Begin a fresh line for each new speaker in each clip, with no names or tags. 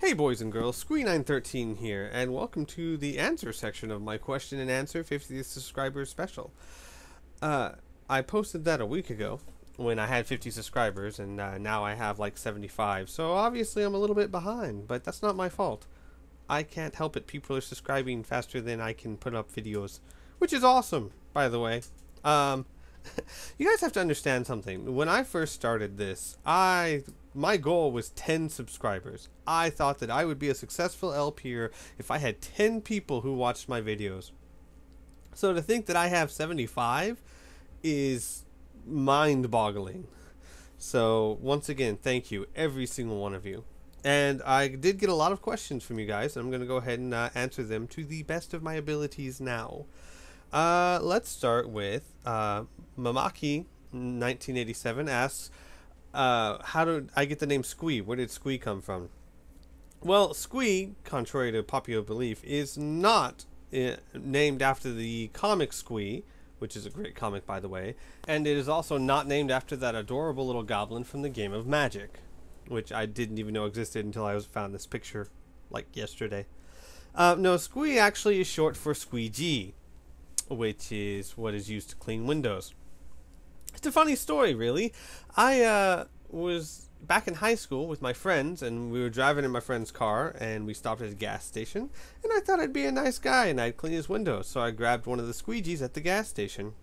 Hey boys and girls, Squee913 here, and welcome to the answer section of my question and answer 50th subscribers special. I posted that a week ago when I had 50 subscribers, and now I have like 75, so obviously I'm a little bit behind, but that's not my fault. I can't help it, people are subscribing faster than I can put up videos, which is awesome, by the way. You guys have to understand something. When I first started this, my goal was 10 subscribers. I thought that I would be a successful LPer if I had 10 people who watched my videos. So to think that I have 75 is mind-boggling. So once again, thank you, every single one of you. And I did get a lot of questions from you guys, and I'm going to go ahead and answer them to the best of my abilities now. Let's start with Mamaki 1987 asks, how did I get the name Squee? Where did Squee come from? Well, Squee, contrary to popular belief, is not named after the comic Squee, which is a great comic, by the way, and it is also not named after that adorable little goblin from the game of Magic, which I didn't even know existed until I found this picture, like yesterday. No, Squee actually is short for squeegee, which is what is used to clean windows. It's a funny story, really. I was back in high school with my friends, and we were driving in my friend's car, and we stopped at a gas station, and I thought I'd be a nice guy, and I'd clean his windows, so I grabbed one of the squeegees at the gas station.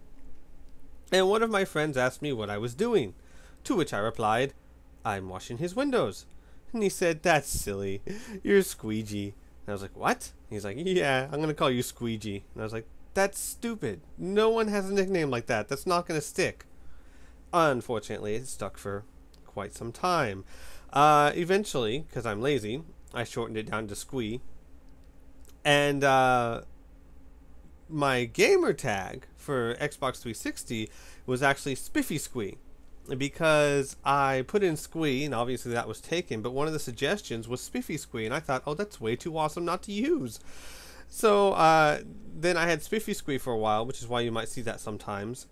And one of my friends asked me what I was doing, to which I replied, "I'm washing his windows." And he said, "That's silly. You're a squeegee." And I was like, "What?" He's like, "Yeah, I'm going to call you Squeegee." And I was like, "That's stupid. No one has a nickname like that. That's not going to stick." Unfortunately, it stuck for quite some time. Eventually, because I'm lazy, I shortened it down to Squee. And my gamer tag for Xbox 360 was actually Spiffy Squee, because I put in Squee, and obviously that was taken, but one of the suggestions was Spiffy Squee, and I thought, oh, that's way too awesome not to use. So then I had Spiffy Squee for a while, which is why you might see that sometimes.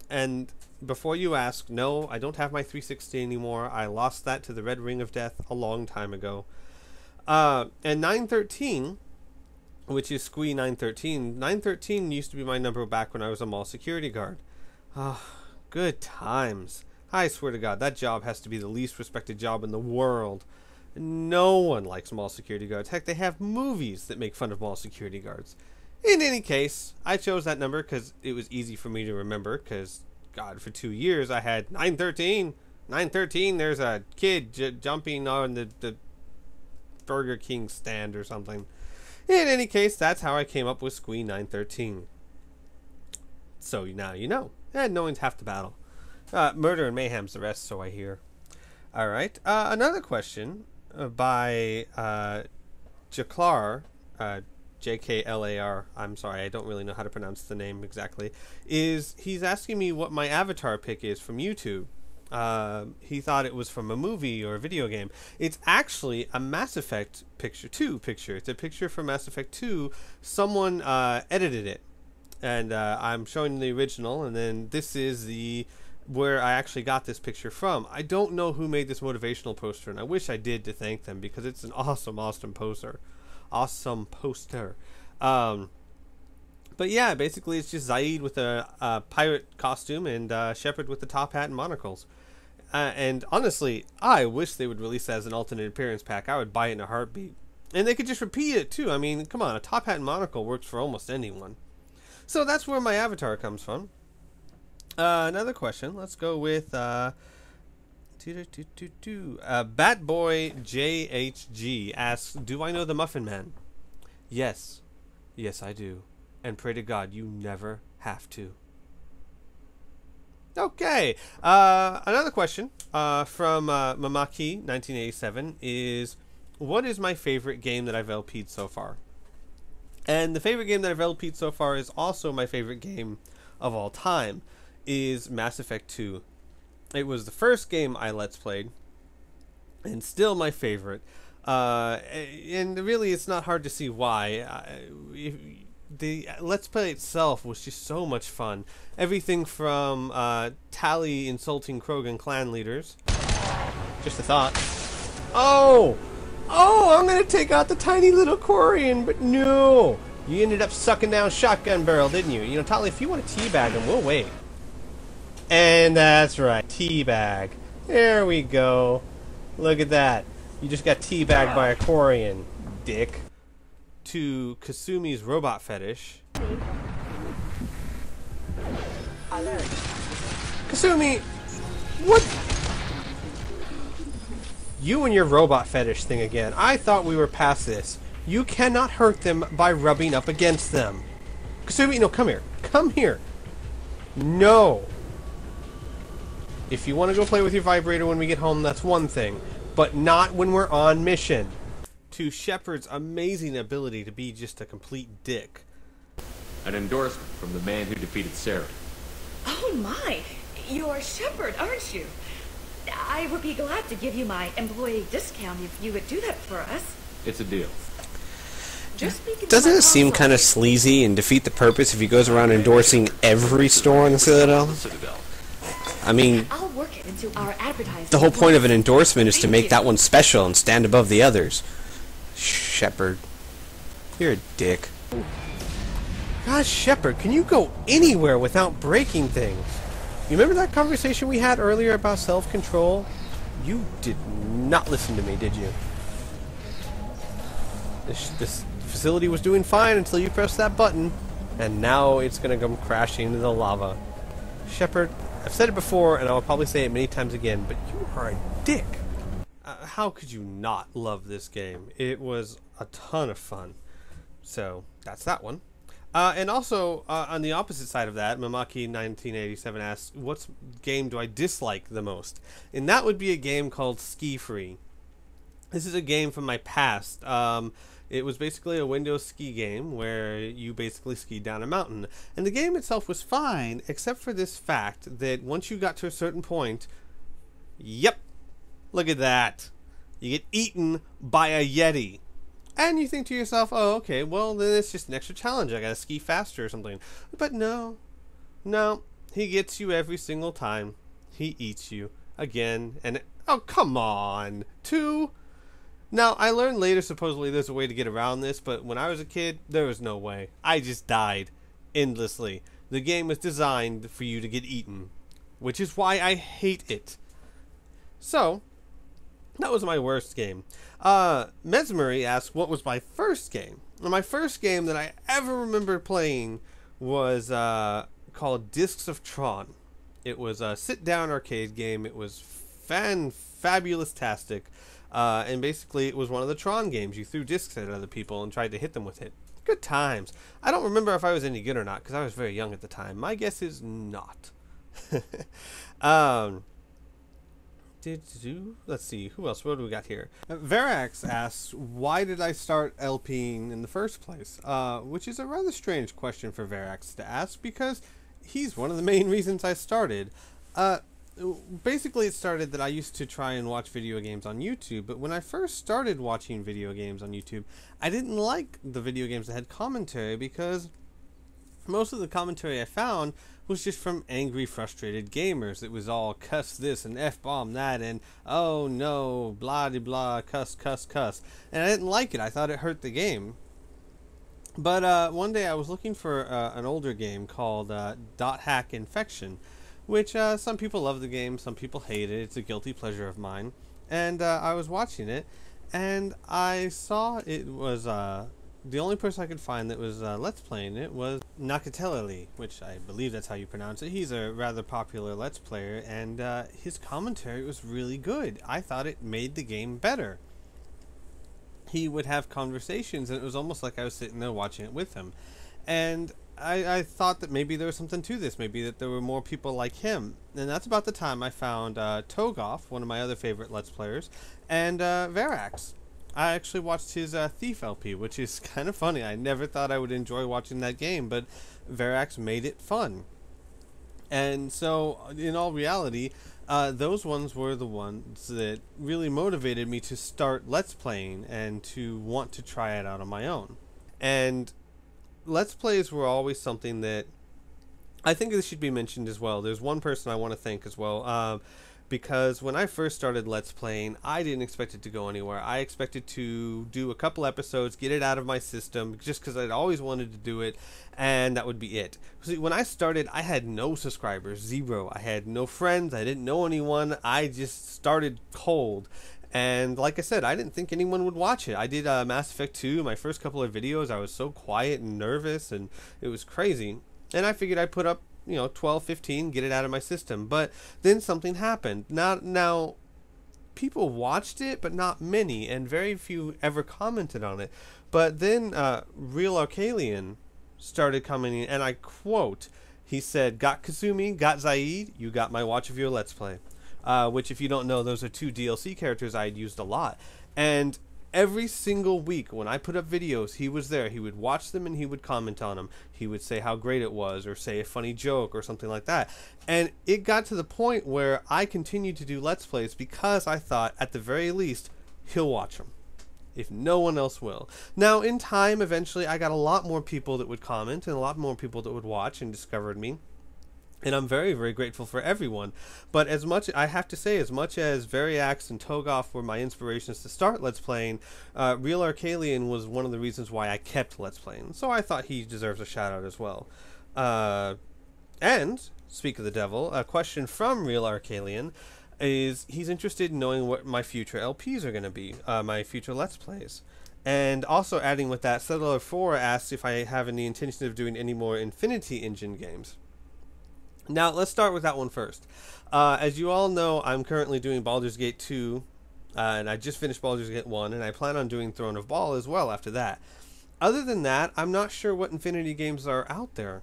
And before you ask, no, I don't have my 360 anymore. I lost that to the Red Ring of Death a long time ago. And 913, which is Squee 913, 913 used to be my number back when I was a mall security guard. Ah, good times. I swear to God, that job has to be the least respected job in the world. No one likes mall security guards. Heck, they have movies that make fun of mall security guards. In any case, I chose that number because it was easy for me to remember, because, God, for 2 years I had 913. 913, there's a kid jumping on the Burger King stand or something. In any case, that's how I came up with Squee 913. So now you know. And knowing's half the battle. Murder and mayhem's the rest, so I hear. Alright, another question by Jaklar, Jklar, I'm sorry, I don't really know how to pronounce the name exactly, is he's asking me what my avatar pic is from YouTube. He thought it was from a movie or a video game. It's actually a Mass Effect picture. It's a picture from Mass Effect 2. Someone edited it, and I'm showing the original, and then this is where I actually got this picture from. I don't know who made this motivational poster, and I wish I did to thank them, because it's an awesome poster. But yeah, basically it's just Zaid with a pirate costume, and Shepard with the top hat and monocles. And honestly, I wish they would release that as an alternate appearance pack. I would buy it in a heartbeat. And they could just repeat it too. I mean, come on, a top hat and monocle works for almost anyone. So that's where my avatar comes from. Another question. Let's go with Batboy JHG asks, "Do I know the Muffin Man?" Yes. Yes, I do. And pray to God you never have to. Okay. Another question from Mamaki 1987 is, what is my favorite game that I've LP'd so far? And the favorite game that I've LP'd so far is also my favorite game of all time, is Mass Effect 2. It was the first game I Let's Played, and still my favorite. And really, it's not hard to see why. The Let's Play itself was just so much fun. Everything from Tally insulting Krogan clan leaders. Just a thought. Oh! Oh, I'm gonna take out the tiny little Corian, but no! You ended up sucking down Shotgun Barrel, didn't you? You know, Tali, if you want to teabag him, we'll wait. And that's right, teabag. There we go. Look at that. You just got teabagged by a Corian, dick. To Kasumi's robot fetish. Kasumi, what? You and your robot fetish thing again. I thought we were past this. You cannot hurt them by rubbing up against them. Kasumi, no, come here. Come here. No. If you want to go play with your vibrator when we get home, that's one thing. But not when we're on mission. To Shepard's amazing ability to be just a complete dick.
An endorsement from the man who defeated Sarah.
Oh my! You're Shepard, aren't you? I would be glad to give you my employee discount if you would do that for us.
It's a deal.
Doesn't it seem kind of sleazy and defeat the purpose if he goes around endorsing every store on the Citadel? I mean,
I'll work it into our advertising.
The whole point of an endorsement is to make that one special and stand above the others. Shepard. You're a dick. Gosh, Shepard, can you go anywhere without breaking things? You remember that conversation we had earlier about self-control? You did not listen to me, did you? This facility was doing fine until you pressed that button, and now it's going to come crashing into the lava. Shepard, I've said it before, and I'll probably say it many times again, but you are a dick. How could you not love this game? It was a ton of fun. So, that's that one. And also, on the opposite side of that, Mamaki1987 asks, what game do I dislike the most? And that would be a game called Ski Free. This is a game from my past. It was basically a Windows ski game where you basically skied down a mountain. And the game itself was fine, except for this fact that once you got to a certain point, yep, look at that. You get eaten by a Yeti. And you think to yourself, oh, okay, well, then it's just an extra challenge. I gotta ski faster or something. But no. No. He gets you every single time. He eats you. Again. And, oh, come on. 2. Now, I learned later, supposedly, there's a way to get around this, but when I was a kid, there was no way. I just died. Endlessly. The game was designed for you to get eaten. Which is why I hate it. So, that was my worst game. Mesmery asks, what was my first game? Well, my first game that I ever remember playing was called Discs of Tron. It was a sit-down arcade game. It was fabulous-tastic. And basically, it was one of the Tron games. You threw discs at other people and tried to hit them with it. Good times. I don't remember if I was any good or not, because I was very young at the time. My guess is not. Let's see, who else? What do we got here? Verax asks, why did I start LPing in the first place? Which is a rather strange question for Verax to ask, because he's one of the main reasons I started. Basically, it started that I used to try and watch video games on YouTube, but when I first started watching video games on YouTube, I didn't like the video games that had commentary, because most of the commentary I found was just from angry, frustrated gamers. It was all cuss this and F-bomb that and oh no, blah de blah, cuss, cuss, cuss. And I didn't like it. I thought it hurt the game. But one day I was looking for an older game called Dot Hack Infection, which some people love the game, some people hate it. It's a guilty pleasure of mine. And I was watching it, and I saw it was the only person I could find that was Let's Playing it was Nakatelali, which I believe that's how you pronounce it. He's a rather popular Let's Player, and his commentary was really good. I thought it made the game better. He would have conversations, and it was almost like I was sitting there watching it with him. And I thought that maybe there was something to this, maybe that there were more people like him. And that's about the time I found Togoff, one of my other favorite Let's Players, and Verax. I actually watched his Thief LP, which is kind of funny. I never thought I would enjoy watching that game, but Verax made it fun. And so, in all reality, those ones were the ones that really motivated me to start Let's Playing and to want to try it out on my own. And Let's Plays were always something that I think this should be mentioned as well. There's one person I want to thank as well. because when I first started Let's Playing, I didn't expect it to go anywhere. I expected to do a couple episodes, get it out of my system, just because I'd always wanted to do it, and that would be it. See, when I started, I had no subscribers, 0. I had no friends, I didn't know anyone, I just started cold. And like I said, I didn't think anyone would watch it. I did Mass Effect 2, my first couple of videos, I was so quiet and nervous, and it was crazy. And I figured I'd put up, 12, 15, get it out of my system. But then something happened. Now, people watched it, but not many, and very few ever commented on it. But then Real Arcalian started commenting, and I quote, he said, "Got Kazumi, got Zaid, you got my watch of your Let's Play." Which, if you don't know, those are 2 DLC characters I'd used a lot. And every single week when I put up videos, he was there. He would watch them and he would comment on them. He would say how great it was, or say a funny joke or something like that. And it got to the point where I continued to do Let's Plays because I thought, at the very least, he'll watch them, if no one else will. Now, in time, eventually, I got a lot more people that would comment and a lot more people that would watch and discovered me. And I'm very, very grateful for everyone. But as much, I have to say, as much as Variax and Togoff were my inspirations to start Let's Playing, Real Arcalian was one of the reasons why I kept Let's Playing. So I thought he deserves a shout out as well. And, speak of the devil, a question from Real Arcalian is he's interested in knowing what my future LPs are going to be, my future Let's Plays. And also adding with that, Settler4 asks if I have any intention of doing any more Infinity Engine games. Now, let's start with that one first. As you all know, I'm currently doing Baldur's Gate 2, and I just finished Baldur's Gate 1, and I plan on doing Throne of Ball as well after that. Other than that, I'm not sure what Infinity games are out there.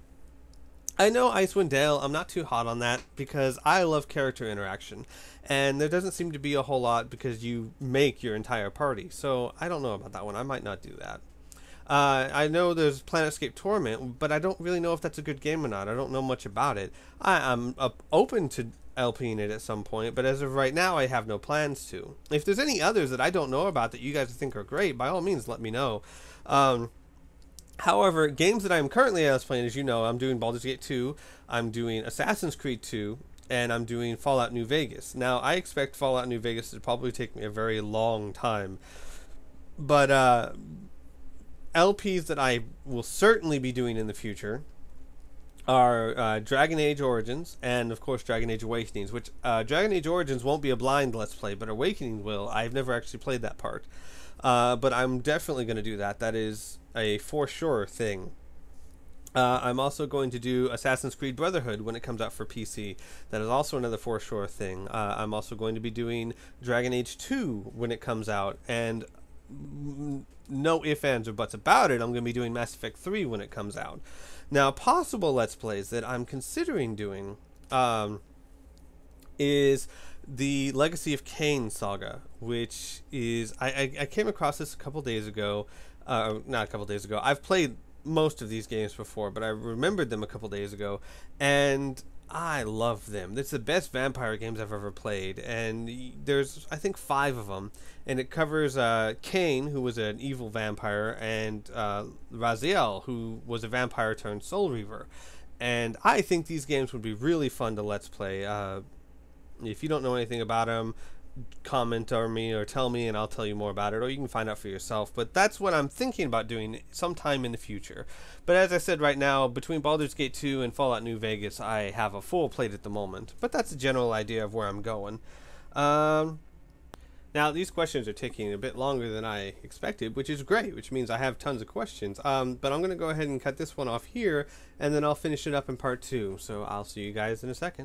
I know Icewind Dale, I'm not too hot on that, because I love character interaction, and there doesn't seem to be a whole lot because you make your entire party, so I don't know about that one. I might not do that. I know there's Planetscape Torment, but I don't really know if that's a good game or not. I don't know much about it. I'm open to LPing it at some point, but as of right now, I have no plans to. If there's any others that I don't know about that you guys think are great, by all means, let me know. However, games that I'm currently playing, as you know, I'm doing Baldur's Gate 2, I'm doing Assassin's Creed 2, and I'm doing Fallout New Vegas. Now, I expect Fallout New Vegas to probably take me a very long time, but LPs that I will certainly be doing in the future are Dragon Age Origins and, of course, Dragon Age Awakenings, which Dragon Age Origins won't be a blind Let's Play, but Awakening will. I've never actually played that part. But I'm definitely going to do that. That is a for sure thing. I'm also going to do Assassin's Creed Brotherhood when it comes out for PC. That is also another for sure thing. I'm also going to be doing Dragon Age 2 when it comes out, and no ifs, ands, or buts about it, I'm going to be doing Mass Effect 3 when it comes out. Now, possible Let's Plays that I'm considering doing is the Legacy of Kain saga, which is, I came across this a couple days ago, not a couple days ago, I've played most of these games before, but I remembered them a couple days ago, and I love them. It's the best vampire games I've ever played, and there's, I think, 5 of them, and it covers Kain, who was an evil vampire, and Raziel, who was a vampire turned soul reaver. And I think these games would be really fun to Let's Play. If you don't know anything about them, comment on me or tell me and I'll tell you more about it, or you can find out for yourself. But that's what I'm thinking about doing sometime in the future. But as I said, right now, between Baldur's Gate 2 and Fallout New Vegas, I have a full plate at the moment. But that's a general idea of where I'm going. Now, these questions are taking a bit longer than I expected, which is great, which means I have tons of questions. But I'm going to go ahead and cut this one off here, and then I'll finish it up in part 2. So I'll see you guys in a second.